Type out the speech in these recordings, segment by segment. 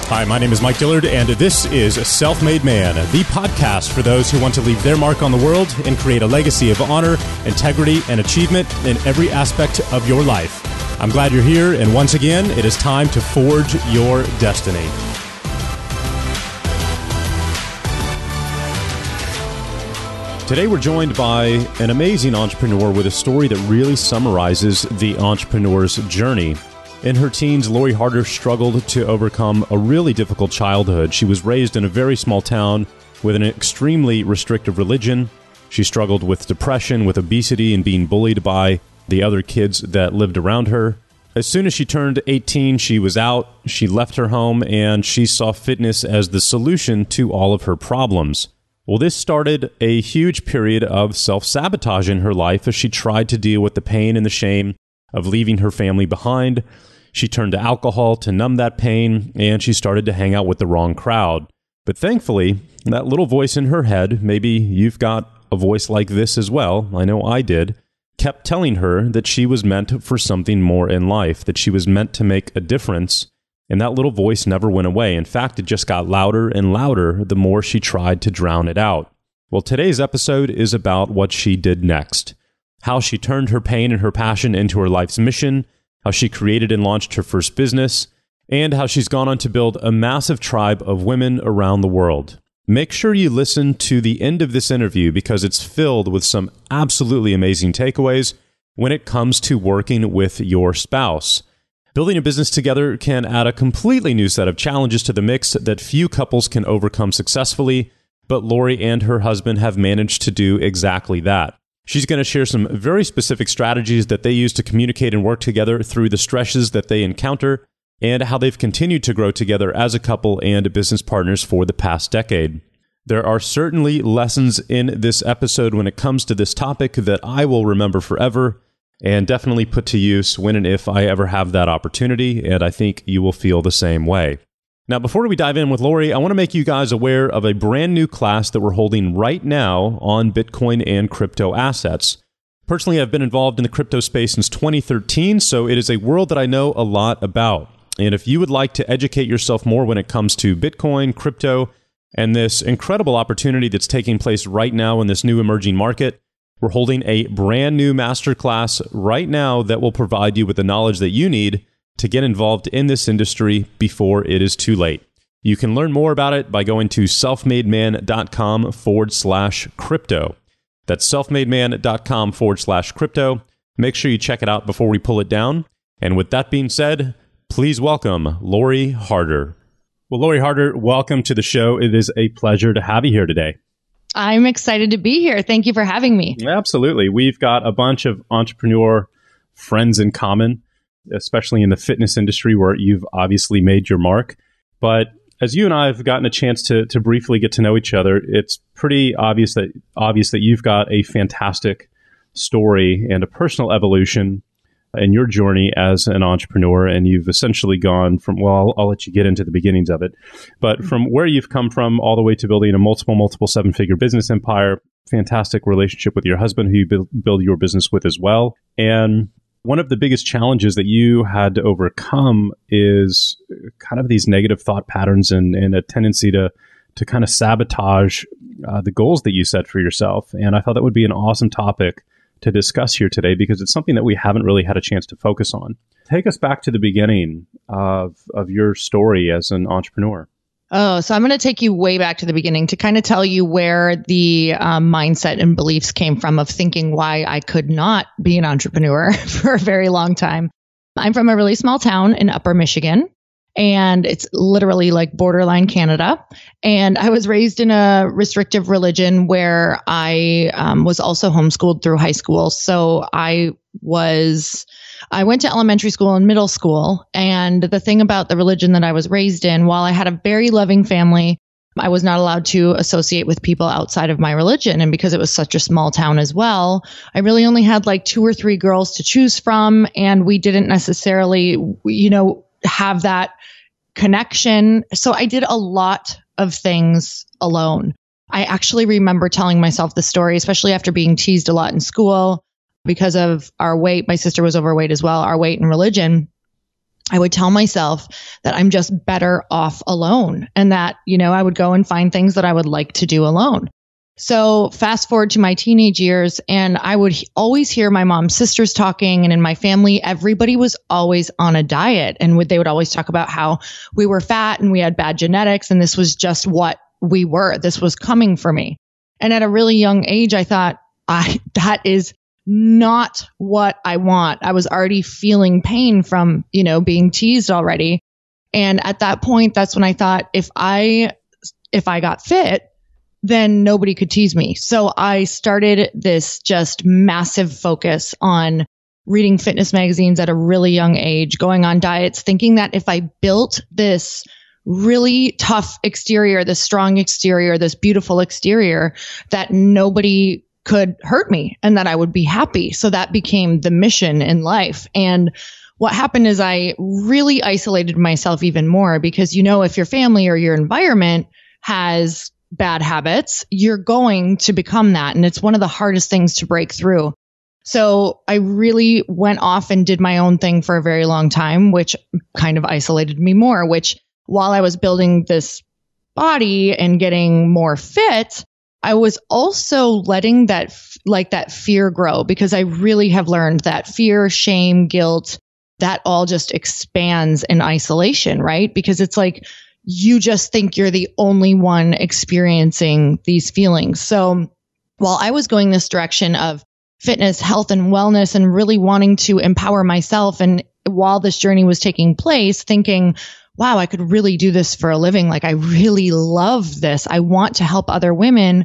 Hi, my name is Mike Dillard, and this is Self-Made Man, the podcast for those who want to leave their mark on the world and create a legacy of honor, integrity, and achievement in every aspect of your life. I'm glad you're here, and once again, it is time to forge your destiny. Today, we're joined by an amazing entrepreneur with a story that really summarizes the entrepreneur's journey. In her teens, Lori Harder struggled to overcome a really difficult childhood. She was raised in a very small town with an extremely restrictive religion. She struggled with depression, with obesity, and being bullied by the other kids that lived around her. As soon as she turned 18, she was out, she left her home, and she saw fitness as the solution to all of her problems. Well, this started a huge period of self-sabotage in her life as she tried to deal with the pain and the shame of leaving her family behind. She turned to alcohol to numb that pain, and she started to hang out with the wrong crowd. But thankfully, that little voice in her head, maybe you've got a voice like this as well, I know I did, kept telling her that she was meant for something more in life, that she was meant to make a difference, and that little voice never went away. In fact, it just got louder and louder the more she tried to drown it out. Well, today's episode is about what she did next, how she turned her pain and her passion into her life's mission, how she created and launched her first business, and how she's gone on to build a massive tribe of women around the world. Make sure you listen to the end of this interview because it's filled with some absolutely amazing takeaways when it comes to working with your spouse. Building a business together can add a completely new set of challenges to the mix that few couples can overcome successfully, but Lori and her husband have managed to do exactly that. She's going to share some very specific strategies that they use to communicate and work together through the stresses that they encounter and how they've continued to grow together as a couple and business partners for the past decade. There are certainly lessons in this episode when it comes to this topic that I will remember forever and definitely put to use when and if I ever have that opportunity, and I think you will feel the same way. Now, before we dive in with Lori, I want to make you guys aware of a brand new class that we're holding right now on Bitcoin and crypto assets. Personally, I've been involved in the crypto space since 2013, so it is a world that I know a lot about. And if you would like to educate yourself more when it comes to Bitcoin, crypto, and this incredible opportunity that's taking place right now in this new emerging market, we're holding a brand new masterclass right now that will provide you with the knowledge that you need to get involved in this industry before it is too late. You can learn more about it by going to selfmademan.com/crypto. That's selfmademan.com/crypto. Make sure you check it out before we pull it down. And with that being said, please welcome Lori Harder. Well, Lori Harder, welcome to the show. It is a pleasure to have you here today. I'm excited to be here. Thank you for having me. Absolutely. We've got a bunch of entrepreneur friends in common, especially in the fitness industry where you've obviously made your mark. But as you and I have gotten a chance to briefly get to know each other, it's pretty obvious that you've got a fantastic story and a personal evolution in your journey as an entrepreneur. And you've essentially gone from, well, I'll let you get into the beginnings of it, but from where you've come from all the way to building a multiple seven-figure business empire, fantastic relationship with your husband who you build your business with as well. And one of the biggest challenges that you had to overcome is kind of these negative thought patterns and a tendency to kind of sabotage the goals that you set for yourself. And I thought that would be an awesome topic to discuss here today because it's something that we haven't really had a chance to focus on. Take us back to the beginning of your story as an entrepreneur. Oh, so I'm going to take you way back to the beginning to kind of tell you where the mindset and beliefs came from of thinking why I could not be an entrepreneur for a very long time. I'm from a really small town in Upper Michigan, and it's literally like borderline Canada. And I was raised in a restrictive religion where I was also homeschooled through high school. So I went to elementary school and middle school. And the thing about the religion that I was raised in, while I had a very loving family, I was not allowed to associate with people outside of my religion. And because it was such a small town as well, I really only had like 2 or 3 girls to choose from. And we didn't necessarily, have that connection. So I did a lot of things alone. I actually remember telling myself the story, especially after being teased a lot in school because of our weight. My sister was overweight as well, our weight and religion. I would tell myself that I'm just better off alone and that, I would go and find things that I would like to do alone. So fast forward to my teenage years, and I would always hear my mom's sisters talking, and in my family, everybody was always on a diet, and they would always talk about how we were fat and we had bad genetics, and this was just what we were. This was coming for me. And at a really young age, I thought, that is not what I want. I was already feeling pain from, being teased already. And at that point, that's when I thought, if I got fit, then nobody could tease me. So I started this just massive focus on reading fitness magazines at a really young age, going on diets, thinking that if I built this really tough exterior, this strong exterior, this beautiful exterior, that nobody could hurt me and that I would be happy. So that became the mission in life. And what happened is I really isolated myself even more because, if your family or your environment has bad habits, you're going to become that. And it's one of the hardest things to break through. So I really went off and did my own thing for a very long time, which kind of isolated me more, which while I was building this body and getting more fit, I was also letting that fear grow because I really have learned that fear, shame, guilt, that all just expands in isolation, right? Because it's like, you just think you're the only one experiencing these feelings. So while I was going this direction of fitness, health, and wellness and really wanting to empower myself, and while this journey was taking place, thinking, wow, I could really do this for a living. Like, I really love this. I want to help other women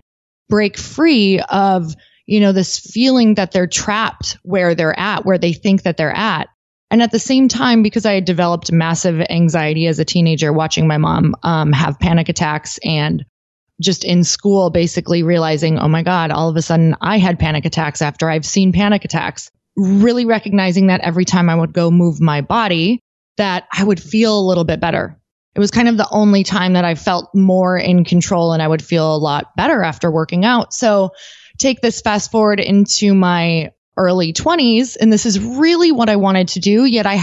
break free of, this feeling that they're trapped where they're at, where they think that they're at. And at the same time, because I had developed massive anxiety as a teenager, watching my mom have panic attacks and just in school, basically realizing, oh my God, all of a sudden I had panic attacks after I've seen panic attacks, really recognizing that every time I would go move my body, that I would feel a little bit better. It was kind of the only time that I felt more in control and I would feel a lot better after working out. So take this fast forward into my early 20s. And this is really what I wanted to do. Yet I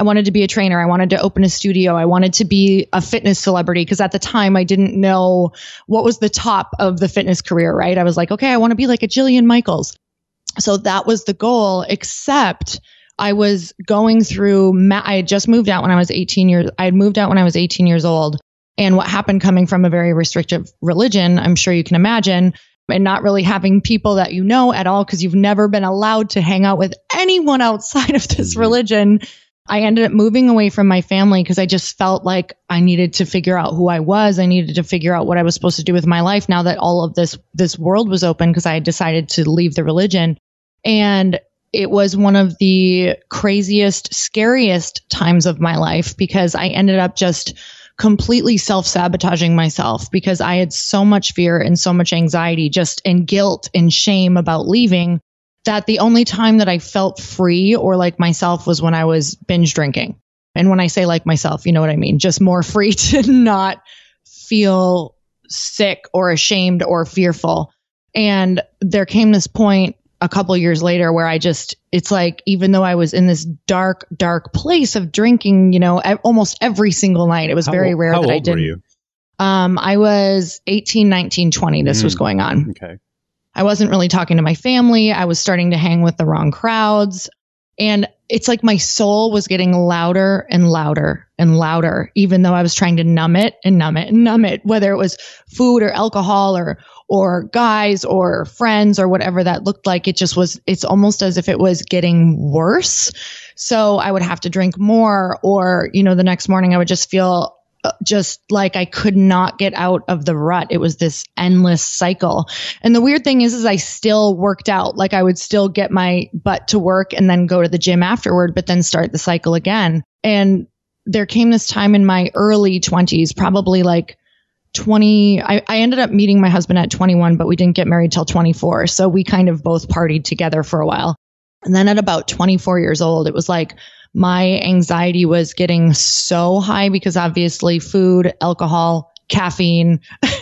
wanted to be a trainer. I wanted to open a studio. I wanted to be a fitness celebrity because at the time I didn't know what was the top of the fitness career, right? I was like, okay, I want to be like a Jillian Michaels. So that was the goal, except I was going through, I had just moved out when I was 18 years, I had moved out when I was 18 years old. And what happened coming from a very restrictive religion, I'm sure you can imagine, and not really having people that you know at all because you've never been allowed to hang out with anyone outside of this religion. I ended up moving away from my family because I just felt like I needed to figure out who I was. I needed to figure out what I was supposed to do with my life now that all of this world was open because I had decided to leave the religion. And it was one of the craziest, scariest times of my life because I ended up just completely self-sabotaging myself because I had so much fear and so much anxiety and guilt and shame about leaving that the only time that I felt free or like myself was when I was binge drinking. And when I say like myself, you know what I mean? Just more free to not feel sick or ashamed or fearful. And there came this point a couple years later where it's like, even though I was in this dark, dark place of drinking, almost every single night, it was very rare that I didn't. How old were you? I was 18, 19, 20. This was going on. Okay. I wasn't really talking to my family. I was starting to hang with the wrong crowds. And it's like my soul was getting louder and louder and louder, even though I was trying to numb it and numb it and numb it, whether it was food or alcohol or guys or friends or whatever that looked like. It's almost as if it was getting worse. So I would have to drink more or, the next morning I would just feel just like I could not get out of the rut. It was this endless cycle. And the weird thing is I still worked out. Like I would still get my butt to work and then go to the gym afterward, but then start the cycle again. And there came this time in my early 20s, probably like 20. I ended up meeting my husband at 21, but we didn't get married till 24. So we kind of both partied together for a while. And then at about 24 years old, it was like my anxiety was getting so high because obviously food, alcohol, caffeine,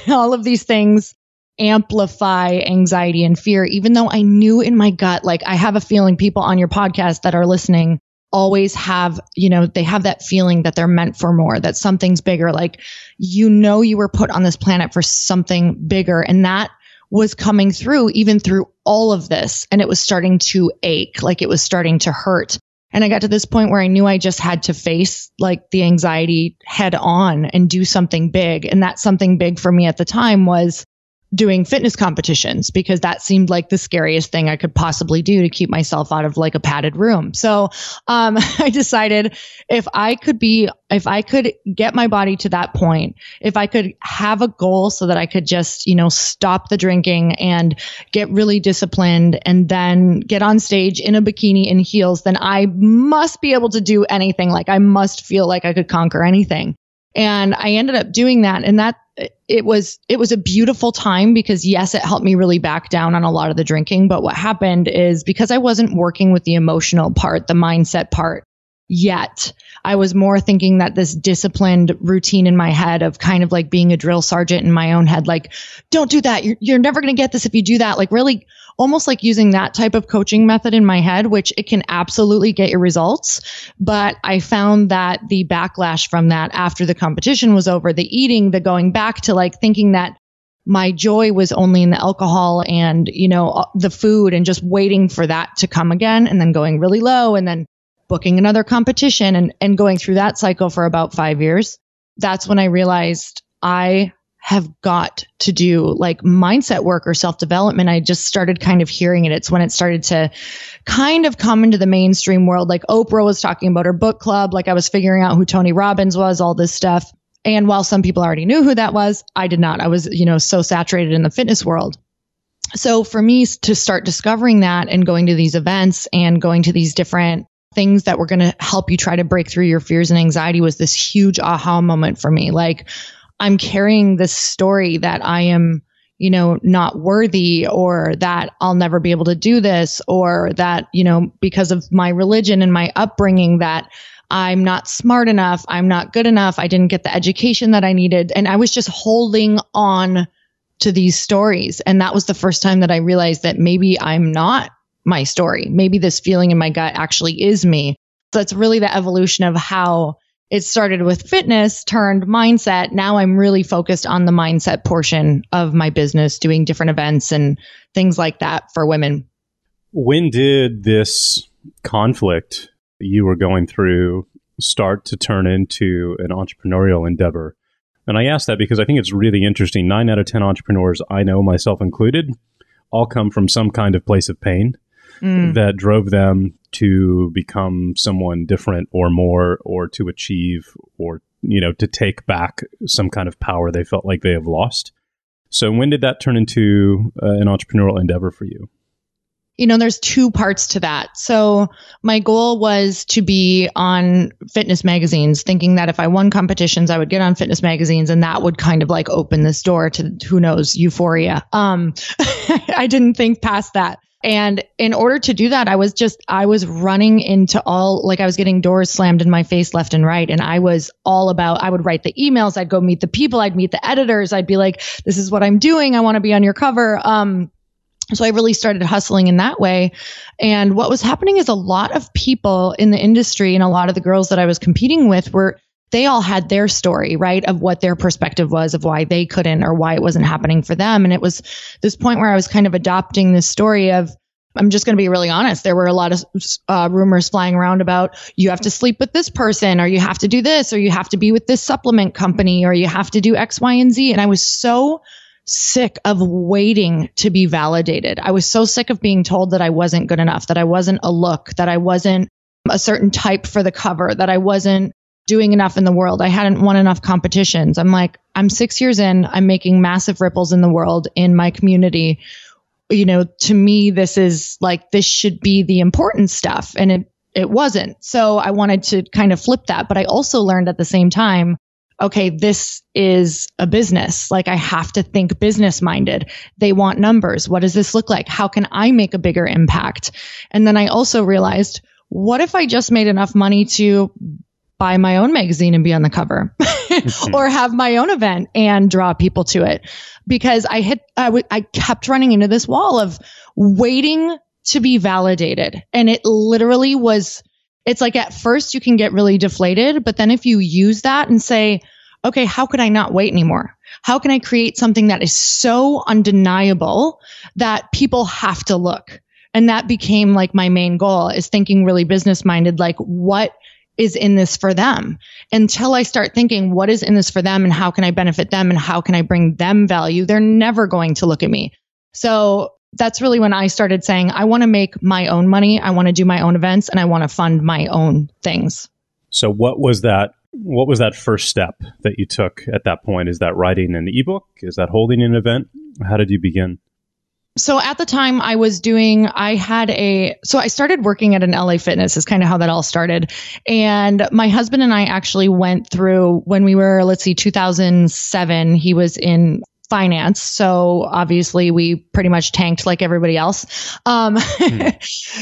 all of these things amplify anxiety and fear, even though I knew in my gut, like I have a feeling people on your podcast that are listening always have, they have that feeling that they're meant for more, that something's bigger. Like, you were put on this planet for something bigger. And that was coming through even through all of this. And it was starting to ache, like it was starting to hurt. And I got to this point where I knew I just had to face like the anxiety head on and do something big. And that something big for me at the time was doing fitness competitions, because that seemed like the scariest thing I could possibly do to keep myself out of like a padded room. So I decided if I could get my body to that point, if I could have a goal so that I could just, stop the drinking and get really disciplined and then get on stage in a bikini and heels, then I must be able to do anything. Like, I must feel like I could conquer anything. And I ended up doing that. And it was a beautiful time, because yes, it helped me really back down on a lot of the drinking. But what happened is, because I wasn't working with the emotional part, the mindset part yet, I was more thinking that this disciplined routine in my head of kind of like being a drill sergeant in my own head, like, don't do that. You're never going to get this if you do that. Like, really almost like using that type of coaching method in my head, which it can absolutely get your results. But I found that the backlash from that after the competition was over, the eating, the going back to like thinking that my joy was only in the alcohol and, the food, and just waiting for that to come again, and then going really low, and then booking another competition and going through that cycle for about 5 years. That's when I realized I have got to do like mindset work or self-development. I just started kind of hearing it. It's when it started to kind of come into the mainstream world. Like Oprah was talking about her book club. Like, I was figuring out who Tony Robbins was, all this stuff. And while some people already knew who that was, I did not. I was, so saturated in the fitness world. So for me to start discovering that and going to these events and going to these different things that were going to help you try to break through your fears and anxiety was this huge aha moment for me. Like, I'm carrying this story that I am, not worthy, or that I'll never be able to do this, or that, because of my religion and my upbringing, that I'm not smart enough, I'm not good enough, I didn't get the education that I needed. And I was just holding on to these stories. And that was the first time that I realized that maybe I'm not my story. Maybe this feeling in my gut actually is me. So it's really the evolution of how it started with fitness turned mindset. Now I'm really focused on the mindset portion of my business, doing different events and things like that for women. When did this conflict you were going through start to turn into an entrepreneurial endeavor? And I ask that because I think it's really interesting. 9 out of 10 entrepreneurs I know, myself included, all come from some kind of place of pain that drove them to become someone different or more, or to achieve, or, to take back some kind of power they felt like they have lost. So when did that turn into an entrepreneurial endeavor for you? There's two parts to that. So my goal was to be on fitness magazines, thinking that if I won competitions, I would get on fitness magazines, and that would kind of like open this door to, who knows, euphoria. I didn't think past that. And in order to do that, I was running into I was getting doors slammed in my face left and right. And I was all about, I would write the emails, I'd go meet the people, I'd meet the editors, I'd be like, this is what I'm doing, I want to be on your cover. So I really started hustling in that way. And what was happening is a lot of people in the industry and a lot of the girls that I was competing with they all had their story, right, of what their perspective was of why they couldn't or why it wasn't happening for them. And it was this point where I was kind of adopting this story of, I'm just going to be really honest. There were a lot of rumors flying around about you have to sleep with this person, or you have to do this, or you have to be with this supplement company, or you have to do X, Y, and Z. And I was so sick of waiting to be validated. I was so sick of being told that I wasn't good enough, that I wasn't a look, that I wasn't a certain type for the cover, that I wasn't doing enough in the world. I hadn't won enough competitions. I'm like, I'm 6 years in, I'm making massive ripples in the world, in my community. To me, this should be the important stuff. And it wasn't. So I wanted to kind of flip that. But I also learned at the same time, okay, this is a business. Like, I have to think business minded. They want numbers. What does this look like? How can I make a bigger impact? And then I also realized, what if I just made enough money to buy my own magazine and be on the cover or have my own event and draw people to it? Because I kept running into this wall of waiting to be validated. And it literally was It's like at first you can get really deflated, but then if you use that and say, okay, how could I not wait anymore? How can I create something that is so undeniable that people have to look? And that became like my main goal, is thinking really business minded, like what is in this for them, until I start thinking what is in this for them and how can I benefit them and how can I bring them value? They're never going to look at me. So that's really when I started saying, I want to make my own money. I want to do my own events and I want to fund my own things. So what was that first step that you took at that point? Is that writing an ebook? Is that holding an event? How did you begin? So at the time I started working at an LA Fitness is kind of how that all started. And my husband and I actually went through, when we were, 2007, he was in finance. So obviously we pretty much tanked like everybody else.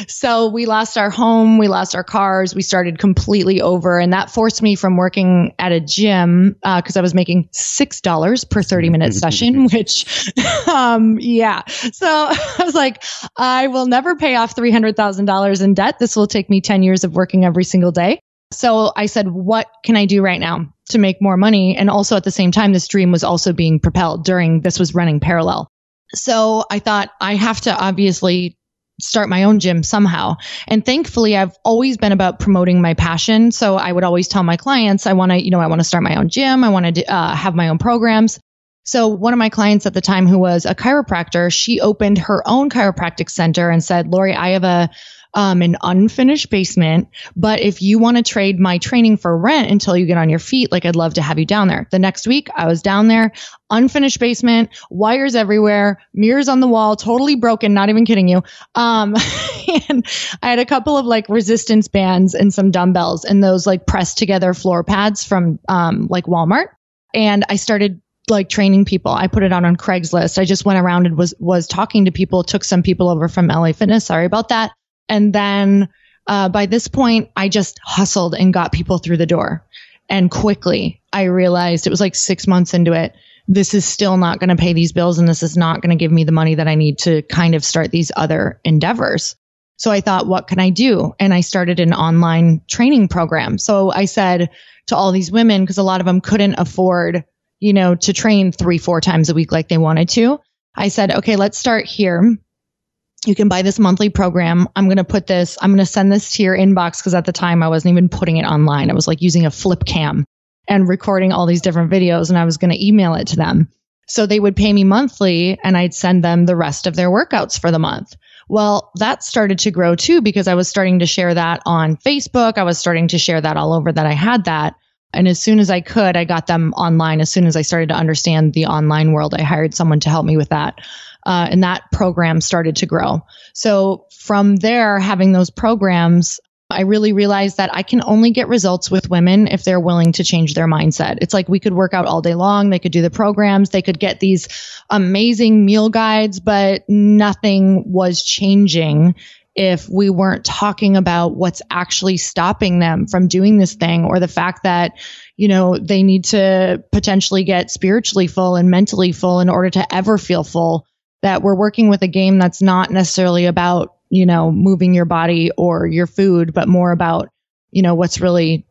So we lost our home, we lost our cars, we started completely over. And that forced me from working at a gym, cause I was making $6 per 30-minute session, which, yeah. So I was like, I will never pay off $300,000 in debt. This will take me 10 years of working every single day. So I said, what can I do right now to make more money? And also at the same time, this dream was also being propelled this was running parallel. So I thought I have to obviously start my own gym somehow. And thankfully, I've always been about promoting my passion. So I would always tell my clients, I want to start my own gym. I want to have my own programs. So one of my clients at the time, who was a chiropractor, she opened her own chiropractic center and said, Lori, I have an unfinished basement, but if you want to trade my training for rent until you get on your feet, I'd love to have you down there. The next week I was down there, unfinished basement, wires everywhere, mirrors on the wall, totally broken, not even kidding you. And I had a couple of resistance bands and some dumbbells and those pressed together floor pads from Walmart. And I started training people. I put it out on Craigslist. I just went around and was talking to people, took some people over from LA Fitness. Sorry about that. And then by this point, I just hustled and got people through the door. And quickly, I realized, it was 6 months into it, this is still not going to pay these bills and this is not going to give me the money that I need to kind of start these other endeavors. So I thought, what can I do? And I started an online training program. So I said to all these women, because a lot of them couldn't afford, to train 3-4 times a week like they wanted to, I said, okay, let's start here. You can buy this monthly program. I'm going to send this to your inbox, because at the time I wasn't even putting it online. I was using a flip cam and recording all these different videos, and I was going to email it to them. So they would pay me monthly and I'd send them the rest of their workouts for the month. Well, that started to grow too, because I was starting to share that on Facebook. I was starting to share that all over that I had that. And as soon as I could, I got them online. As soon as I started to understand the online world, I hired someone to help me with that. And that program started to grow. So from there, having those programs, I really realized that I can only get results with women if they're willing to change their mindset. It's we could work out all day long. They could do the programs. They could get these amazing meal guides, but nothing was changing if we weren't talking about what's actually stopping them from doing this thing, or the fact that, they need to potentially get spiritually full and mentally full in order to ever feel full. That we're working with a game that's not necessarily about, moving your body or your food, but more about, what's really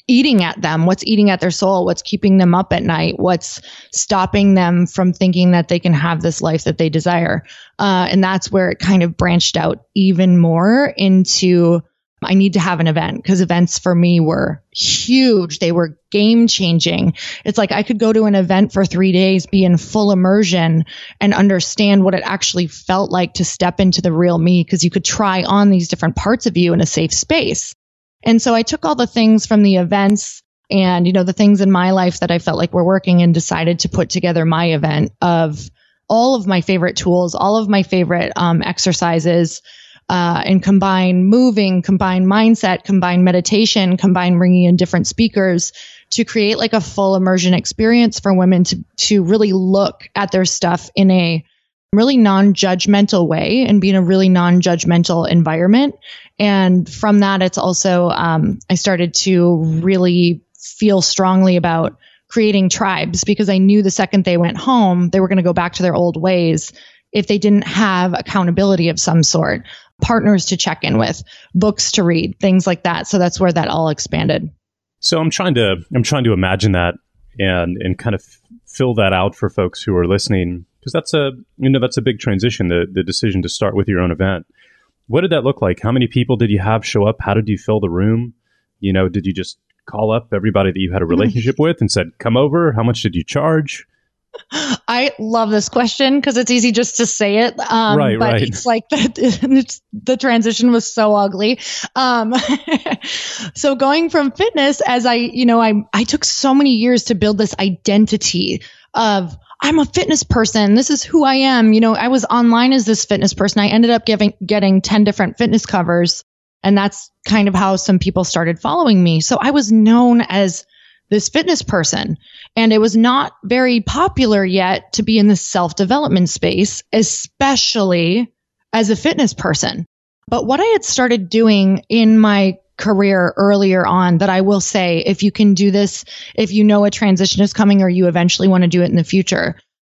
eating at them, what's eating at their soul, what's keeping them up at night, what's stopping them from thinking that they can have this life that they desire. And that's where it kind of branched out even more into, I need to have an event, because events for me were huge. They were game changing. It's I could go to an event for 3 days, be in full immersion, and understand what it actually felt like to step into the real me, because you could try on these different parts of you in a safe space. And so I took all the things from the events and, the things in my life that I felt like were working, and decided to put together my event of all of my favorite tools, all of my favorite exercises, and combine moving, combine mindset, combine meditation, combine bringing in different speakers to create a full immersion experience for women to really look at their stuff in a really non-judgmental way and be in a really non-judgmental environment. And from that, it's also, I started to really feel strongly about creating tribes, because I knew the second they went home, they were going to go back to their old ways if they didn't have accountability of some sort. partners to check in with, books to read, things like that. So that's where that all expanded. So I'm trying to imagine that and kind of fill that out for folks who are listening, because that's a big transition, the decision to start with your own event. What did that look like? How many people did you have show up? How did you fill the room? Did you just call up everybody that you had a relationship with and said, come over? How much did you charge? I love this question because it's easy just to say it. But it's like the transition was so ugly. So going from fitness, as I took so many years to build this identity of, I'm a fitness person. This is who I am. I was online as this fitness person. I ended up getting 10 different fitness covers. And that's kind of how some people started following me. So I was known as this fitness person, and it was not very popular yet to be in the self-development space, especially as a fitness person. But what I had started doing in my career earlier on, that I will say, if you can do this, if you know a transition is coming or you eventually want to do it in the future,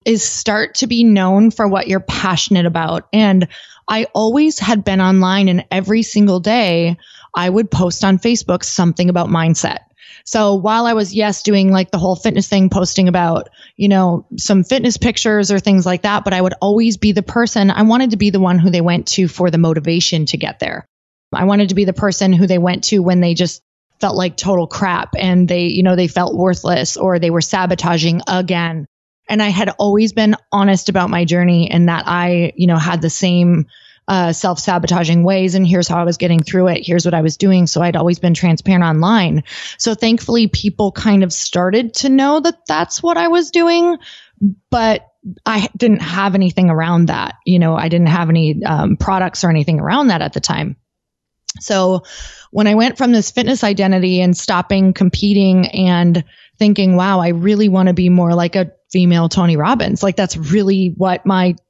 is start to be known for what you're passionate about. And I always had been online, and every single day I would post on Facebook something about mindset. So while I was, doing like the whole fitness thing, posting about, some fitness pictures or things like that, but I would always be the person. I wanted to be the one who they went to for the motivation to get there. I wanted to be the person who they went to when they just felt like total crap and they felt worthless or they were sabotaging again. And I had always been honest about my journey, and that I, had the same self-sabotaging ways, and here's how I was getting through it. Here's what I was doing. So I'd always been transparent online. So thankfully, people kind of started to know that that's what I was doing, but I didn't have anything around that. I didn't have any products or anything around that at the time. So when I went from this fitness identity and stopping competing and thinking, wow, I really want to be more like a female Tony Robbins, like that's really what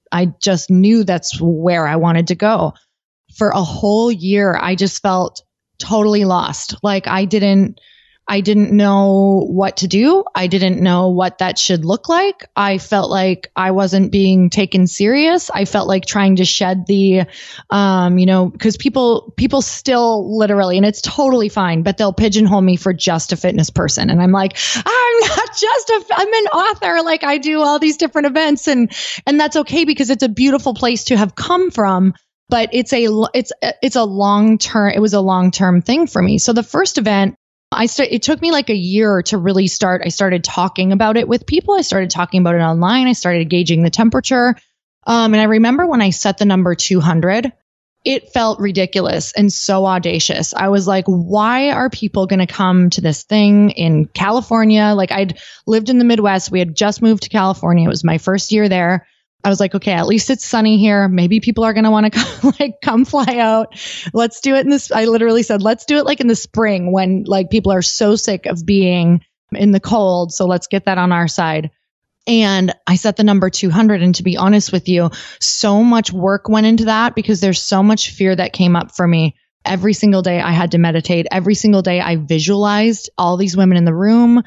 I just knew that's where I wanted to go. For a whole year, I just felt totally lost. Like I didn't know what to do. I didn't know what that should look like. I felt like I wasn't being taken serious. I felt like trying to shed the, because people still literally, and it's totally fine, but they'll pigeonhole me for just a fitness person. And I'm like, I'm an author. Like I do all these different events, and that's okay because it's a beautiful place to have come from. But it was a long-term thing for me. So the first event, it took me like a year to really start. I started talking about it with people. I started talking about it online. I started gauging the temperature. And I remember when I set the number 200, it felt ridiculous and so audacious. I was like, why are people going to come to this thing in California? Like I'd lived in the Midwest. We had just moved to California. It was my first year there. I was like, okay, at least it's sunny here. Maybe people are going to want to come fly out. Let's do it in this. I literally said, let's do it like in the spring when like people are so sick of being in the cold. So let's get that on our side. And I set the number 200. And to be honest with you, so much work went into that because there's so much fear that came up for me. Every single day I had to meditate. Every single day I visualized all these women in the room.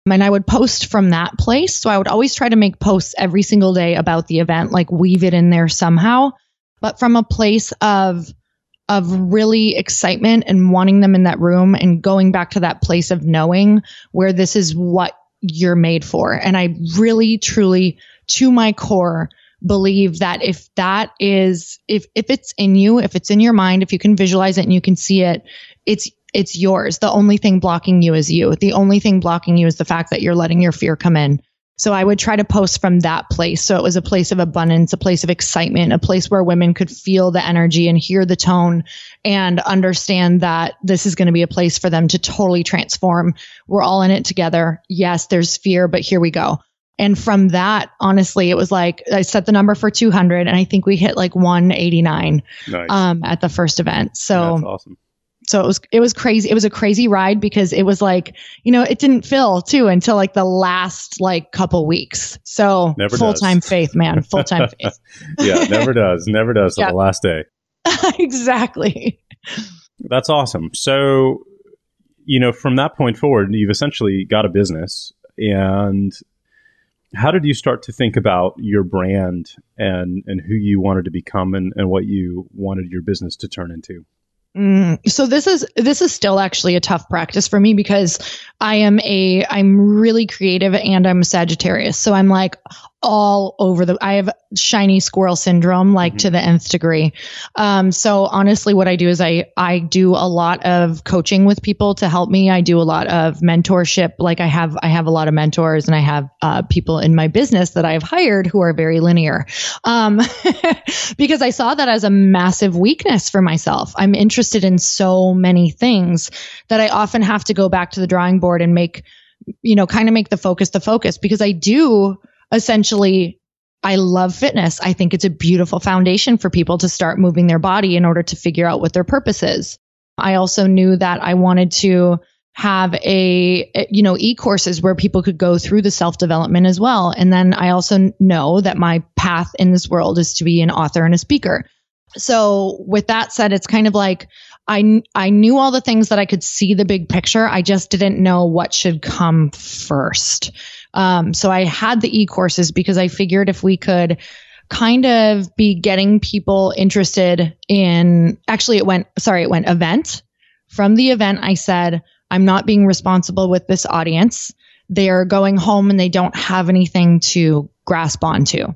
And I would post from that place. So I would always try to make posts every single day about the event, like weave it in there somehow, but from a place of really excitement and wanting them in that room and going back to that place of knowing where this is what you're made for. And I really, truly, to my core, believe that if it's in you, if it's in your mind, if you can visualize it and you can see it, it's yours. The only thing blocking you is you. The only thing blocking you is the fact that you're letting your fear come in. So I would try to post from that place. So it was a place of abundance, a place of excitement, a place where women could feel the energy and hear the tone and understand that this is going to be a place for them to totally transform. We're all in it together. Yes, there's fear, but here we go. And from that, honestly, it was like I set the number for 200 and I think we hit like 189 at the first event. So that's awesome. So it was crazy. It was a crazy ride because it was like, it didn't fill too until like the last like couple weeks. So full-time faith, man, full-time faith. Yeah, never does on the last day. Exactly. That's awesome. So, from that point forward, you've essentially got a business, and How did you start to think about your brand and who you wanted to become and what you wanted your business to turn into? So this is still actually a tough practice for me because I'm really creative and I'm a Sagittarius. So I'm like all over I have shiny squirrel syndrome, like to the nth degree. So honestly, what I do is I do a lot of coaching with people to help me. I do a lot of mentorship. Like I have a lot of mentors and I have people in my business that I've hired who are very linear. Because I saw that as a massive weakness for myself. I'm interested in so many things that I often have to go back to the drawing board and make the focus because I do essentially, I love fitness. I think it's a beautiful foundation for people to start moving their body in order to figure out what their purpose is. I also knew that I wanted to have e-courses where people could go through the self-development as well. And then I also know that my path in this world is to be an author and a speaker. So with that said, it's kind of like I knew all the things that I could see the big picture. I just didn't know what should come first. So I had the e-courses because I figured if we could kind of be getting people interested in, actually it went event. From the event, I said, I'm not being responsible with this audience. They're going home and they don't have anything to grasp onto.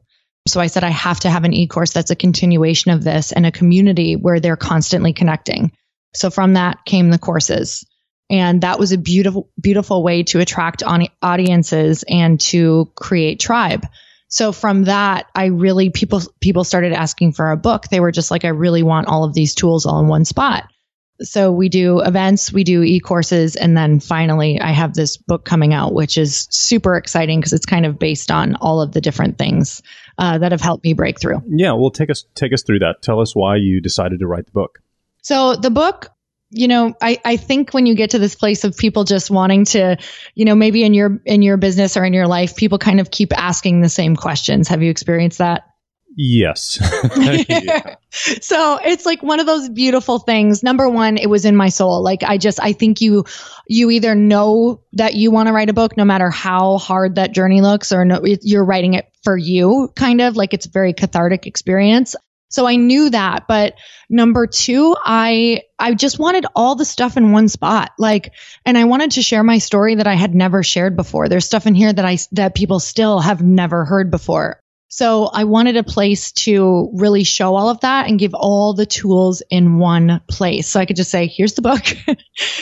So I said, I have to have an e-course that's a continuation of this and a community where they're constantly connecting. So from that came the courses. And that was a beautiful, beautiful way to attract audiences and to create tribe. So from that, people started asking for a book. They were just like, I really want all of these tools all in one spot. So we do events, we do e-courses, and then finally I have this book coming out, which is super exciting because it's kind of based on all of the different things that have helped me break through. Yeah, well, take us through that. Tell us why you decided to write the book. So the book, I think when you get to this place of people just wanting to, maybe in your business or in your life, people kind of keep asking the same questions. Have you experienced that? Yes. Yeah. So it's like one of those beautiful things. Number one, it was in my soul. Like I think you either know that you want to write a book, no matter how hard that journey looks, or no, you're writing it for you, kind of like it's a very cathartic experience. So I knew that. But number two, I just wanted all the stuff in one spot. And I wanted to share my story that I had never shared before. There's stuff in here that people still have never heard before. So I wanted a place to really show all of that and give all the tools in one place. So I could just say, here's the book,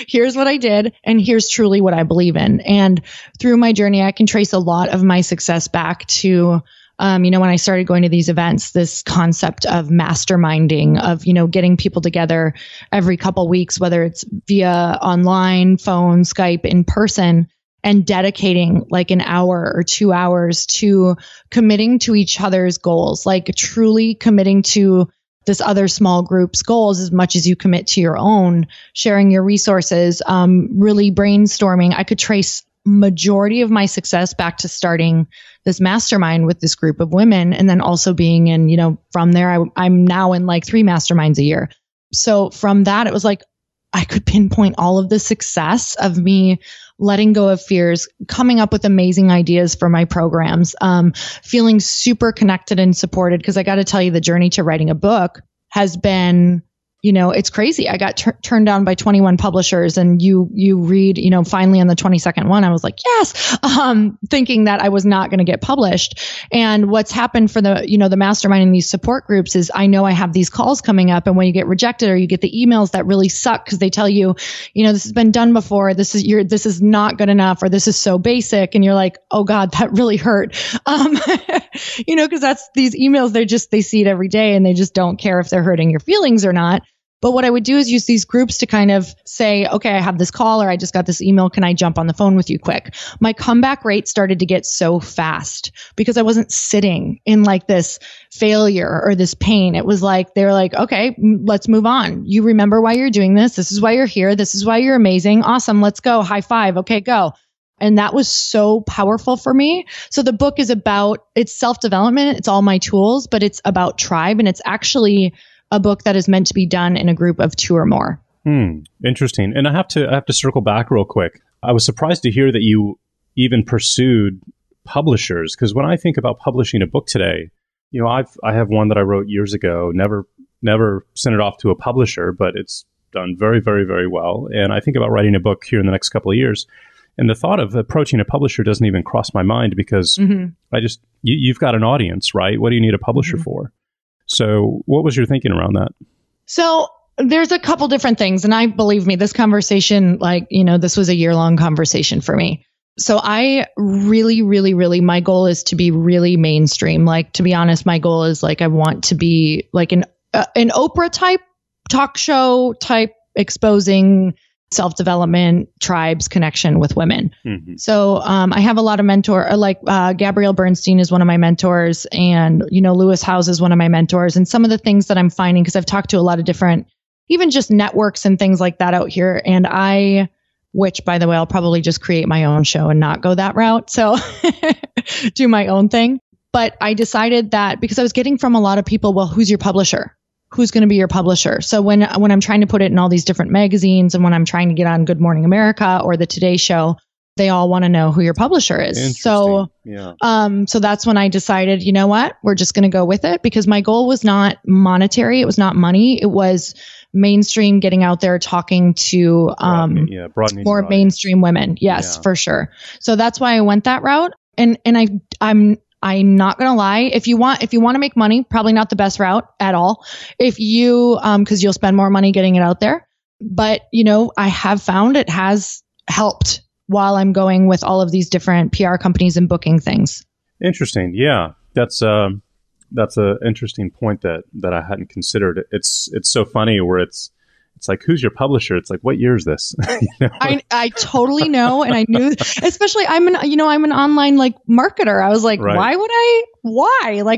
here's what I did, and here's truly what I believe in. And through my journey, I can trace a lot of my success back to, when I started going to these events, this concept of masterminding, of, getting people together every couple weeks, whether it's via online, phone, Skype, in person, and dedicating like an hour or 2 hours to committing to each other's goals, like truly committing to this other small group's goals as much as you commit to your own, sharing your resources, really brainstorming. I could trace majority of my success back to starting this mastermind with this group of women, and then also being in, from there, I'm now in like 3 masterminds a year. So from that, it was like, I could pinpoint all of the success of me letting go of fears, coming up with amazing ideas for my programs, feeling super connected and supported. Because I got to tell you, the journey to writing a book has been, it's crazy. I got turned down by 21 publishers, and you read, finally on the 22nd one, I was like, yes, thinking that I was not going to get published. And what's happened for the mastermind and these support groups is I know I have these calls coming up, and when you get rejected or you get the emails that really suck because they tell you, this has been done before, this is not good enough, or this is so basic. And you're like, oh God, that really hurt. Because that's these emails, they see it every day and they just don't care if they're hurting your feelings or not. But what I would do is use these groups to kind of say, okay, I have this call, or I just got this email. Can I jump on the phone with you quick? My comeback rate started to get so fast because I wasn't sitting in like this failure or this pain. It was like, they were like, okay, let's move on. You remember why you're doing this. This is why you're here. This is why you're amazing. Awesome. Let's go. High five. Okay, go. And that was so powerful for me. So the book is it's self-development. It's all my tools, but it's about tribe. And it's actually a book that is meant to be done in a group of 2 or more. Interesting. And I have to circle back real quick. I was surprised to hear that you even pursued publishers, because when I think about publishing a book today, I have one that I wrote years ago, never sent it off to a publisher, but it's done very, very, very well. And I think about writing a book here in the next couple of years. And the thought of approaching a publisher doesn't even cross my mind, because you've got an audience, right? What do you need a publisher for? So what was your thinking around that? So there's a couple different things. And believe me, this conversation, this was a year-long conversation for me. So I really, really, really, my goal is to be really mainstream. To be honest, my goal is I want to be an Oprah type talk show type, exposing self-development, tribes, connection with women. So I have a lot of Gabrielle Bernstein is one of my mentors, and Lewis Howes is one of my mentors. And some of the things that I'm finding, because I've talked to a lot of different, even just networks and things like that out here, and which by the way, I'll probably just create my own show and not go that route. So do my own thing. But I decided that because I was getting from a lot of people, well, who's your publisher? Who's going to be your publisher? So when I'm trying to put it in all these different magazines, and when I'm trying to get on Good Morning America or the Today Show, they all want to know who your publisher is. So, so that's when I decided, you know what, we're just going to go with it, because my goal was not monetary. It was not money. It was mainstream, getting out there, talking to more mainstream women. Yes, for sure. So that's why I went that route. And I'm not going to lie. If you want to make money, probably not the best route at all. If you, cause you'll spend more money getting it out there. But, I have found it has helped while I'm going with all of these different PR companies and booking things. Interesting. Yeah. That's an interesting point that I hadn't considered. It's so funny where it's like, who's your publisher? It's like, what year is this? I totally know. And I knew, especially I'm an online marketer. I was like, why?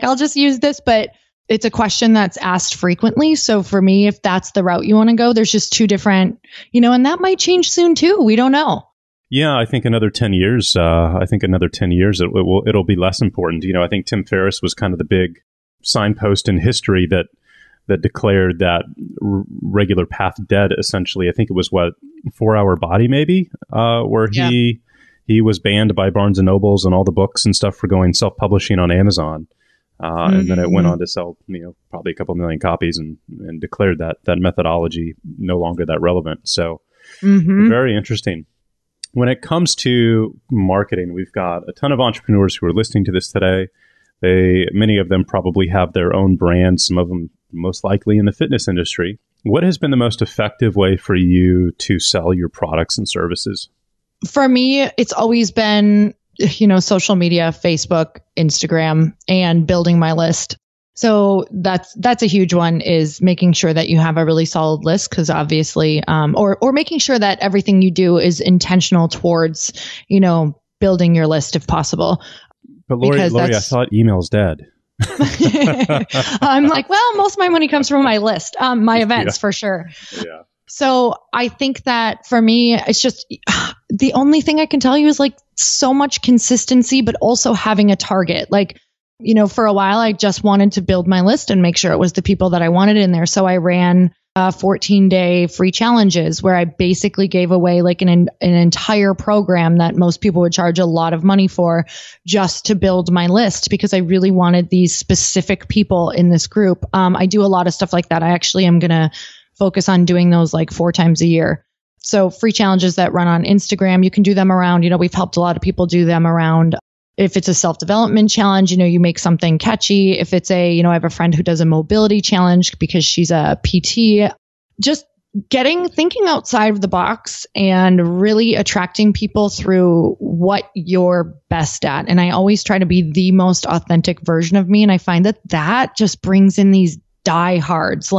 I'll just use this, but it's a question that's asked frequently. So for me, if that's the route you want to go, there's just two different, and that might change soon too. We don't know. Yeah, I think another 10 years, it'll be less important. I think Tim Ferriss was kind of the big signpost in history that declared that regular path dead, essentially. I think it was 4 Hour Body, maybe, where he was banned by Barnes and Nobles and all the books and stuff for going self-publishing on Amazon. And then it went on to sell, probably a couple million copies, and declared that methodology no longer that relevant. So very interesting. When it comes to marketing, we've got a ton of entrepreneurs who are listening to this today. Many of them probably have their own brands, some of them most likely in the fitness industry. What has been the most effective way for you to sell your products and services? For me, it's always been, social media, Facebook, Instagram, and building my list. So that's a huge one, is making sure that you have a really solid list, because obviously, or making sure that everything you do is intentional towards, building your list if possible. But Lori, I thought email's dead. I'm like, well, most of my money comes from my list, my events for sure. Yeah. So I think that for me, it's just the only thing I can tell you is so much consistency, but also having a target. For a while, I just wanted to build my list and make sure it was the people that I wanted in there. So I ran 14-day free challenges where I basically gave away an entire program that most people would charge a lot of money for, just to build my list, because I really wanted these specific people in this group. I do a lot of stuff like that. I actually am going to focus on doing those 4 times a year. So free challenges that run on Instagram, you can do them around, we've helped a lot of people do them around. If it's a self-development challenge, you make something catchy. If it's I have a friend who does a mobility challenge because she's a PT. Just thinking outside of the box and really attracting people through what you're best at. And I always try to be the most authentic version of me. And I find that just brings in these diehards.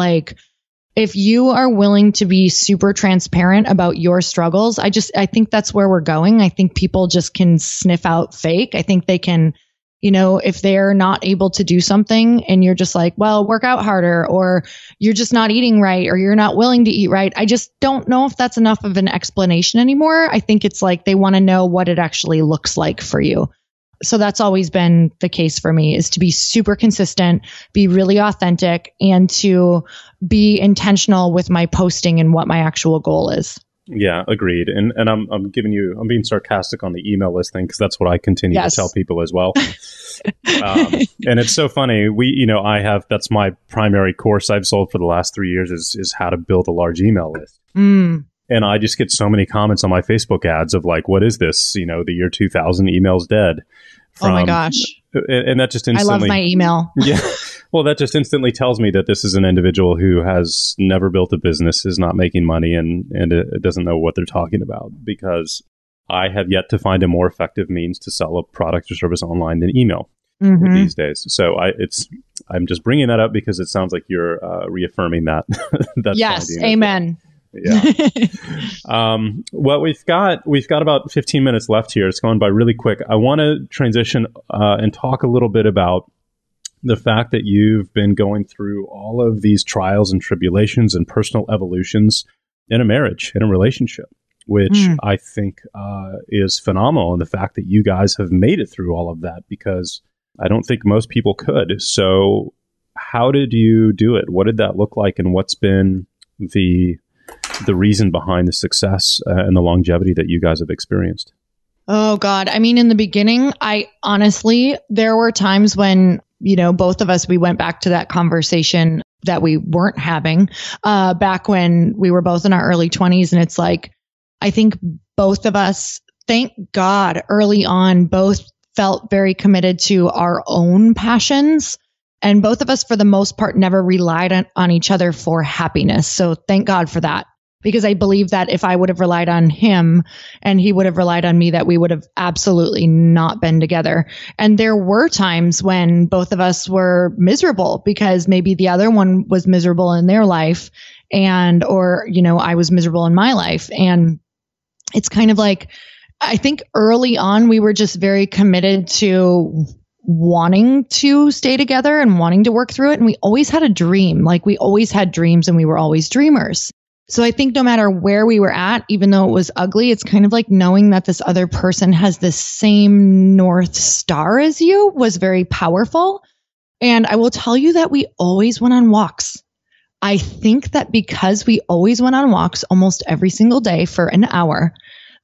If you are willing to be super transparent about your struggles, I think that's where we're going. I think people just can sniff out fake. I think they can, if they're not able to do something and you're just like, well, work out harder, or you're just not eating right, or you're not willing to eat right. I just don't know if that's enough of an explanation anymore. I think it's they want to know what it actually looks like for you. So that's always been the case for me, is to be super consistent, be really authentic, and to be intentional with my posting and what my actual goal is. Yeah, agreed. And I'm being sarcastic on the email list thing because that's what I continue to tell people as well. And it's so funny. That's my primary course I've sold for the last 3 years is how to build a large email list. And I just get so many comments on my Facebook ads of like, what is this? The year 2000 email's dead. Oh my gosh. And that just instantly. I love my email. Yeah. Well, that just instantly tells me that this is an individual who has never built a business, is not making money, and it doesn't know what they're talking about, because I have yet to find a more effective means to sell a product or service online than email these days. So I'm just bringing that up because it sounds like you're reaffirming that. That's yes. Amen. Yeah. Well, we've got about 15 minutes left here. It's going by really quick. I want to transition and talk a little bit about the fact that you've been going through all of these trials and tribulations and personal evolutions in a marriage, in a relationship, which I think is phenomenal. And the fact that you guys have made it through all of that, because I don't think most people could. So how did you do it? What did that look like? And what's been the reason behind the success and the longevity that you guys have experienced? Oh God. I mean, in the beginning, there were times when, both of us, we went back to that conversation that we weren't having, back when we were both in our early 20s. And it's like, I think both of us, thank God, early on, both felt very committed to our own passions. And both of us, for the most part, never relied on each other for happiness. So thank God for that. Because I believe that if I would have relied on him and he would have relied on me, that we would have absolutely not been together. And there were times when both of us were miserable because maybe the other one was miserable in their life or I was miserable in my life. And it's kind of like, I think early on, we were just very committed to wanting to stay together and wanting to work through it. And we always had a dream. Like we always had dreams and we were always dreamers. So I think no matter where we were at, even though it was ugly, it's kind of like knowing that this other person has the same North Star as you was very powerful. And I will tell you that we always went on walks. I think that because we always went on walks almost every single day for an hour,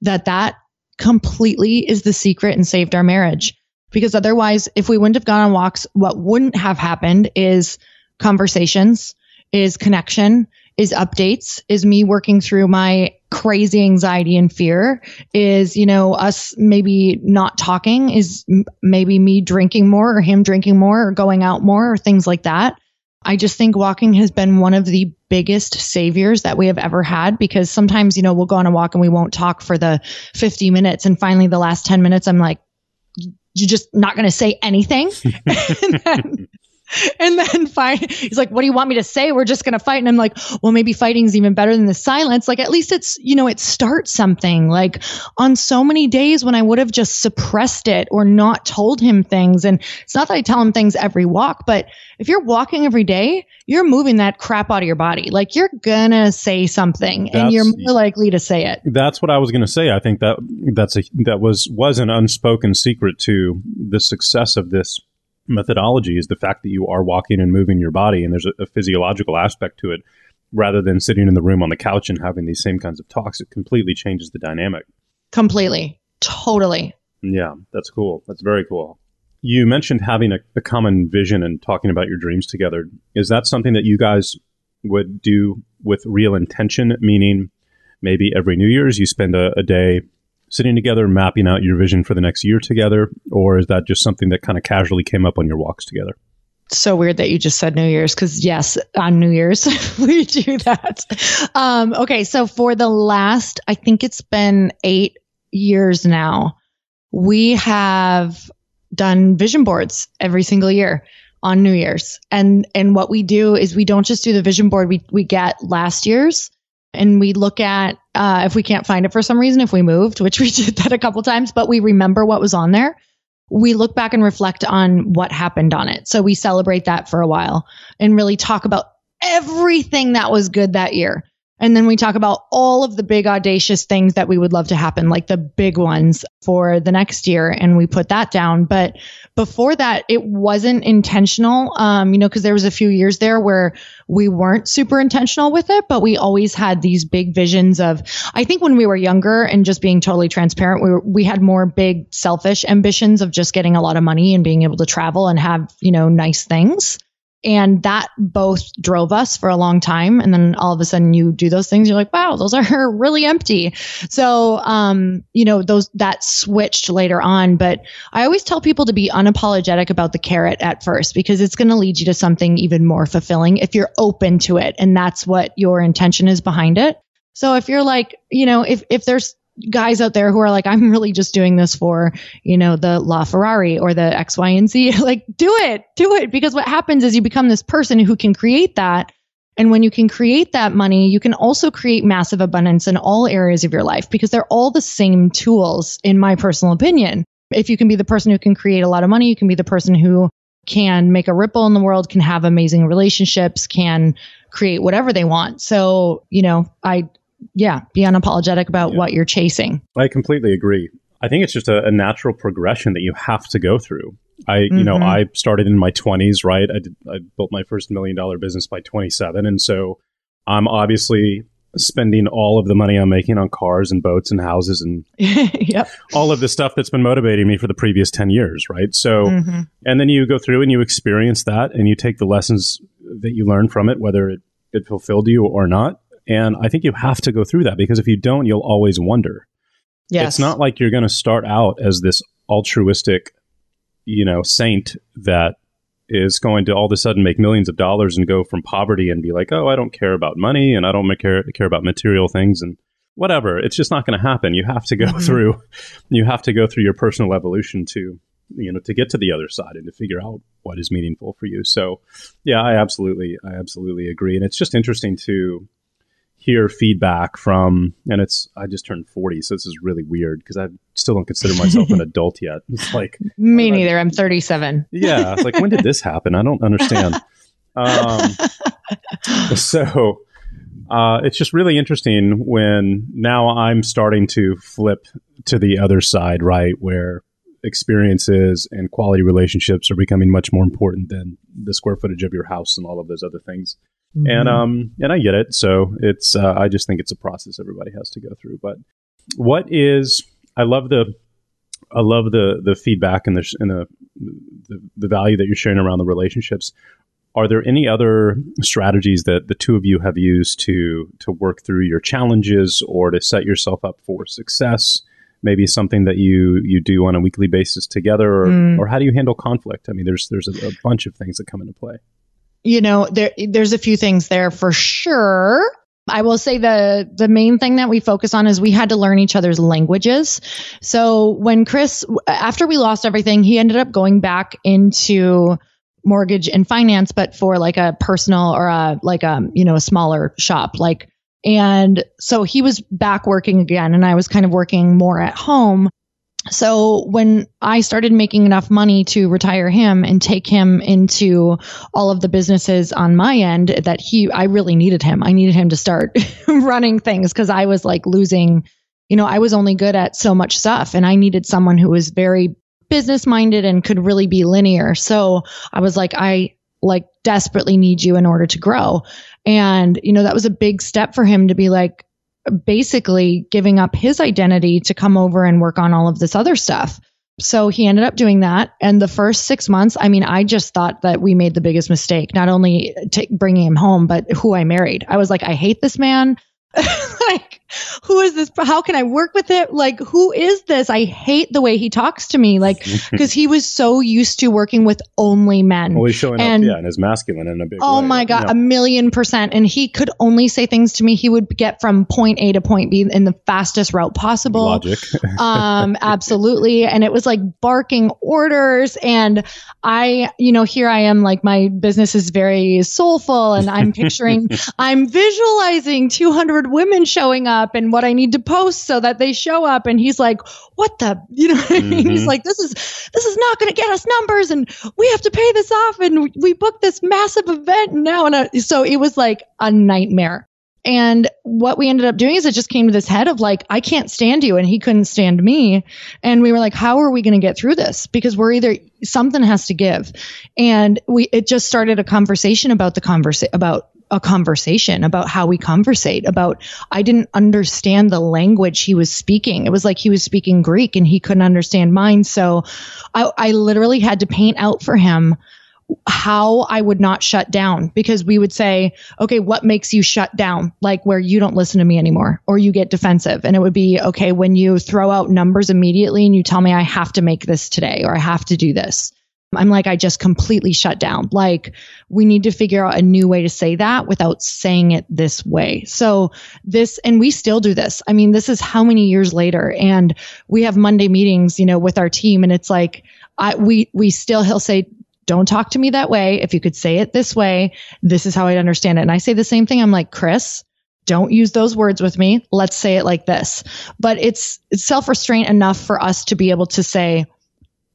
that completely is the secret and saved our marriage. Because otherwise, if we wouldn't have gone on walks, what wouldn't have happened is conversations, is connection, is updates, is me working through my crazy anxiety and fear, is, us maybe not talking, is maybe me drinking more or him drinking more or going out more or things like that. I just think walking has been one of the biggest saviors that we have ever had, because sometimes, we'll go on a walk and we won't talk for the 50 minutes. And finally, the last 10 minutes, I'm like, you're just not going to say anything. And then he's like, what do you want me to say? We're just going to fight. And I'm like, well, maybe fighting's even better than the silence. Like, at least it's, it starts something. Like on so many days when I would have just suppressed it or not told him things. And it's not that I tell him things every walk, but if you're walking every day, you're moving that crap out of your body. Like you're going to say something and you're more likely to say it. That's what I was going to say. I think that was an unspoken secret to the success of this methodology, is the fact that you are walking and moving your body, and there's a physiological aspect to it, rather than sitting in the room on the couch and having these same kinds of talks. It completely changes the dynamic. Completely. Totally. Yeah, that's cool. That's very cool. You mentioned having a common vision and talking about your dreams together. Is that something that you guys would do with real intention, meaning maybe every New Year's you spend a day sitting together, mapping out your vision for the next year together? Or is that just something that kind of casually came up on your walks together? So weird that you just said New Year's, because yes, on New Year's, we do that. Okay, so for the last, I think it's been 8 years now, we have done vision boards every single year on New Year's. And what we do is we don't just do the vision board, we get last year's. And we look at, if we can't find it for some reason, if we moved, which we did that a couple times, but we remember what was on there. We look back and reflect on what happened on it. So we celebrate that for a while and really talk about everything that was good that year. And then we talk about all of the big audacious things that we would love to happen, like the big ones for the next year. And we put that down. But before that, it wasn't intentional, because there was a few years there where we weren't super intentional with it, but we always had these big visions of, I think when we were younger and just being totally transparent, we had more big selfish ambitions of just getting a lot of money and being able to travel and have, nice things. And that both drove us for a long time. And then all of a sudden you do those things, you're like, wow, those are really empty. So, that switched later on. But I always tell people to be unapologetic about the carrot at first, because it's going to lead you to something even more fulfilling if you're open to it. And that's what your intention is behind it. So if you're like, if there's guys out there who are like, I'm really just doing this for, the LaFerrari or the X, Y, and Z, like do it. Because what happens is you become this person who can create that. And when you can create that money, you can also create massive abundance in all areas of your life, because they're all the same tools, in my personal opinion. If you can be the person who can create a lot of money, you can be the person who can make a ripple in the world, can have amazing relationships, can create whatever they want. So, be unapologetic about what you're chasing. I completely agree. I think it's just a natural progression that you have to go through. I started in my 20s, right? I built my first $1 million business by 27. And so I'm obviously spending all of the money I'm making on cars and boats and houses and all of the stuff that's been motivating me for the previous 10 years, right? So, and then you go through and you experience that and you take the lessons that you learn from it, whether it fulfilled you or not. And I think you have to go through that, because if you don't, you'll always wonder. Yes. It's not like you're going to start out as this altruistic, saint that is going to all of a sudden make millions of dollars and go from poverty and be like, oh, I don't care about money and I don't care about material things and whatever. It's just not going to happen. You have to go through your personal evolution to get to the other side and to figure out what is meaningful for you. So yeah, I absolutely agree. And it's just interesting to hear feedback from, and I just turned 40, so this is really weird because I still don't consider myself an adult yet. It's like me neither. I'm 37. Yeah, it's like, when did this happen? I don't understand. So it's just really interesting when now I'm starting to flip to the other side, right, where experiences and quality relationships are becoming much more important than the square footage of your house and all of those other things. And I get it. So it's I just think it's a process everybody has to go through. But I love the feedback and the value that you're sharing around the relationships. Are there any other strategies that the two of you have used to work through your challenges or to set yourself up for success? Maybe something that you do on a weekly basis together, or how do you handle conflict? I mean, there's a bunch of things that come into play. There's a few things there for sure. I will say the main thing that we focus on is we had to learn each other's languages. So when Chris, after we lost everything, he ended up going back into mortgage and finance, but for like a personal or a smaller shop, and so he was back working again, and I was kind of working more at home. So when I started making enough money to retire him and take him into all of the businesses on my end that I really needed him. I needed him to start running things because I was like losing, I was only good at so much stuff, and I needed someone who was very business minded and could really be linear. So I was like, I desperately need you in order to grow. And, that was a big step for him to be like, basically giving up his identity to come over and work on all of this other stuff. So he ended up doing that. And the first 6 months, I just thought that we made the biggest mistake, not only bringing him home, but who I married. I was like, I hate this man. Who is this? How can I work with it? Who is this? I hate the way he talks to me. Because he was so used to working with only men. Well, he's showing up, and is masculine in a big way. Oh my God, 1,000,000%. And he could only say things to me. He would get from point A to point B in the fastest route possible. Logic. Absolutely. And it was like barking orders. And here I am, my business is very soulful, and I'm I'm visualizing 200 women showing up and what I need to post so that they show up. And he's like, what the, what I mean? He's like, this is not going to get us numbers, and we have to pay this off. And we booked this massive event now. So it was like a nightmare. And what we ended up doing is it just came to this head of like, I can't stand you and he couldn't stand me. And we were like, how are we going to get through this? Because something has to give. And it just started a conversation about about how we conversate, about I didn't understand the language he was speaking. It was like he was speaking Greek and he couldn't understand mine. So I literally had to paint out for him how I would not shut down, because we would say, okay, what makes you shut down? Like where you don't listen to me anymore or you get defensive. And it would be, okay, when you throw out numbers immediately and you tell me I have to make this today or I have to do this. I'm like, I just completely shut down. Like we need to figure out a new way to say that without saying it this way. So and we still do this. I mean, this is how many years later, and we have Monday meetings, with our team. And it's like, he'll say, don't talk to me that way. If you could say it this way, this is how I'd understand it. And I say the same thing. I'm like, Chris, don't use those words with me. Let's say it like this. But it's self-restraint enough for us to be able to say,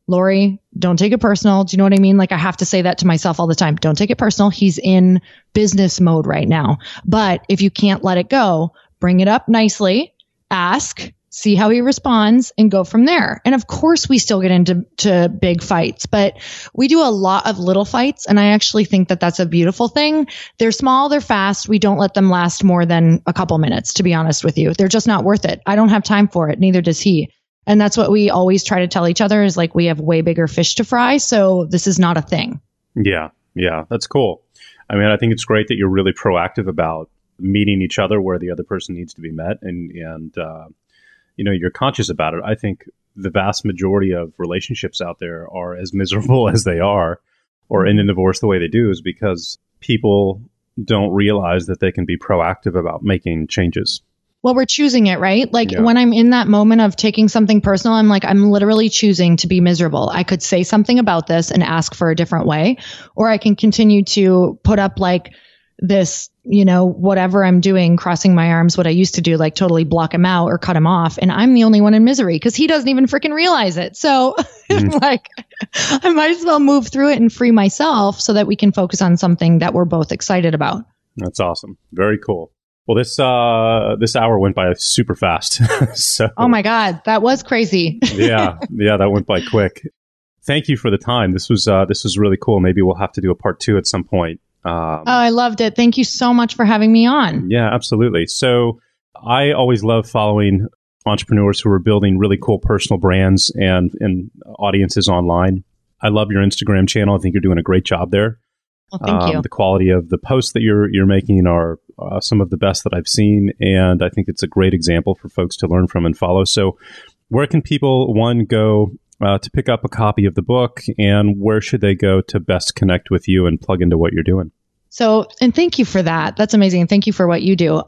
Lori, don't take it personal. Do you know what I mean? Like I have to say that to myself all the time. Don't take it personal. He's in business mode right now. But if you can't let it go, bring it up nicely, ask, see how he responds, and go from there. And of course, we still get into big fights, but we do a lot of little fights. And I actually think that that's a beautiful thing. They're small, they're fast. We don't let them last more than a couple minutes, to be honest with you. They're just not worth it. I don't have time for it. Neither does he. And that's what we always try to tell each other is like, we have way bigger fish to fry. So this is not a thing. Yeah. That's cool. I mean, I think it's great that you're really proactive about meeting each other where the other person needs to be met. And you're conscious about it. I think the vast majority of relationships out there are as miserable as they are, or in a divorce the way they do, is because people don't realize that they can be proactive about making changes. Well, we're choosing it, right? Like when I'm in that moment of taking something personal, I'm like, I'm literally choosing to be miserable. I could say something about this and ask for a different way, or I can continue to put up like this, whatever I'm doing, crossing my arms, what I used to do, like totally block him out or cut him off. And I'm the only one in misery because he doesn't even freaking realize it. So like, I might as well move through it and free myself so that we can focus on something that we're both excited about. That's awesome. Very cool. Well, this hour went by super fast. So, oh my God, that was crazy. yeah, that went by quick. Thank you for the time. This was really cool. Maybe we'll have to do a part 2 at some point. I loved it. Thank you so much for having me on. Yeah, absolutely. So I always love following entrepreneurs who are building really cool personal brands and audiences online. I love your Instagram channel. I think you're doing a great job there. Well, thank you. The quality of the posts that you're making are some of the best that I've seen, and I think it's a great example for folks to learn from and follow. So where can people, go to pick up a copy of the book, and where should they go to best connect with you and plug into what you're doing? So, and thank you for that. That's amazing. Thank you for what you do.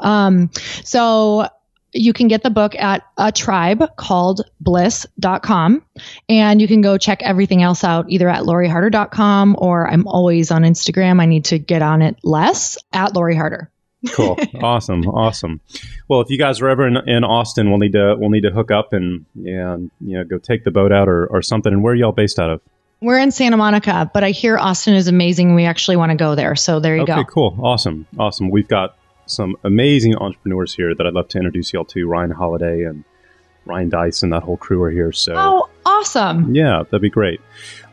So you can get the book at a tribe called bliss.com, and you can go check everything else out either at loriharder.com, or I'm always on Instagram. I need to get on it less, at Lori Harder. Cool. Awesome. Well, if you guys are ever in Austin, we'll need to hook up and go take the boat out or something. And where are y'all based out of? We're in Santa Monica, but I hear Austin is amazing. We actually want to go there. So there you go. Okay, cool. Awesome. We've got some amazing entrepreneurs here that I'd love to introduce y'all to. Ryan Holiday and Ryan Dice and that whole crew are here. So, oh, awesome. Yeah, that'd be great.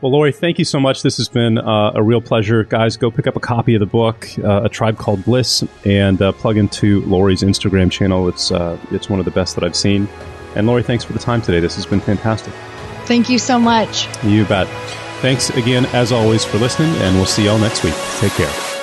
Well, Lori, thank you so much. This has been a real pleasure. Guys, go pick up a copy of the book, A Tribe Called Bliss, and plug into Lori's Instagram channel. It's one of the best that I've seen. And Lori, thanks for the time today. This has been fantastic. Thank you so much. You bet. Thanks again, as always, for listening, and we'll see y'all next week. Take care.